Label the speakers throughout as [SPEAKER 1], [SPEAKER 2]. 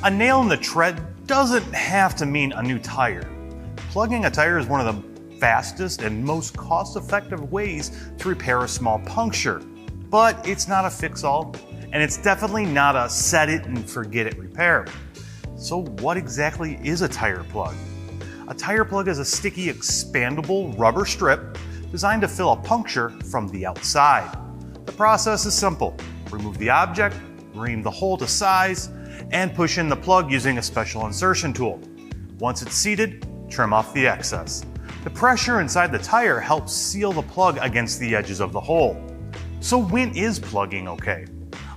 [SPEAKER 1] A nail in the tread doesn't have to mean a new tire. Plugging a tire is one of the fastest and most cost-effective ways to repair a small puncture. But it's not a fix-all, and it's definitely not a set-it-and-forget-it repair. So what exactly is a tire plug? A tire plug is a sticky, expandable rubber strip designed to fill a puncture from the outside. The process is simple. Remove the object, ream the hole to size, and push in the plug using a special insertion tool. Once it's seated, trim off the excess. The pressure inside the tire helps seal the plug against the edges of the hole. So when is plugging okay?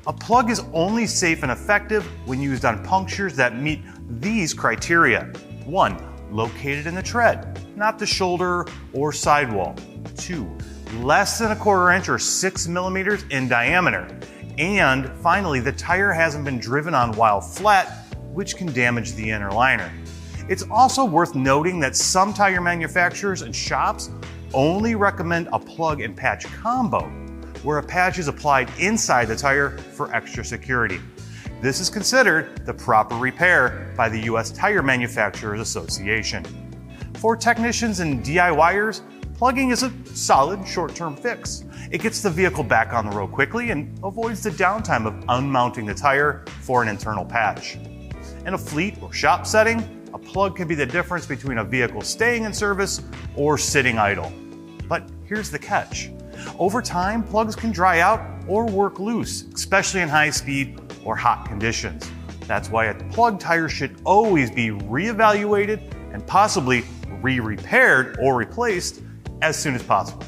[SPEAKER 1] A plug is only safe and effective when used on punctures that meet these criteria. 1. Located in the tread, not the shoulder or sidewall. 2. Less than 1/4 inch or 6 millimeters in diameter. And finally, the tire hasn't been driven on while flat, which can damage the inner liner. It's also worth noting that some tire manufacturers and shops only recommend a plug and patch combo, where a patch is applied inside the tire for extra security. This is considered the proper repair by the U.S. Tire Manufacturers Association. For technicians and DIYers, plugging is a solid short-term fix. It gets the vehicle back on the road quickly and avoids the downtime of unmounting the tire for an internal patch. In a fleet or shop setting, a plug can be the difference between a vehicle staying in service or sitting idle. But here's the catch. Over time, plugs can dry out or work loose, especially in high speed or hot conditions. That's why a plug tire should always be reevaluated and possibly re-repaired or replaced as soon as possible.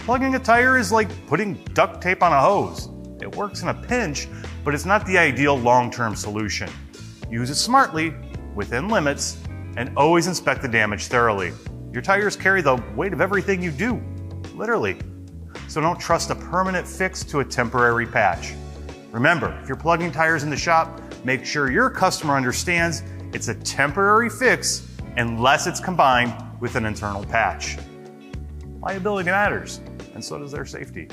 [SPEAKER 1] Plugging a tire is like putting duct tape on a hose. It works in a pinch, but it's not the ideal long-term solution. Use it smartly, within limits, and always inspect the damage thoroughly. Your tires carry the weight of everything you do, literally. So don't trust a permanent fix to a temporary patch. Remember, if you're plugging tires in the shop, make sure your customer understands it's a temporary fix unless it's combined with an internal patch. Liability matters, and so does their safety.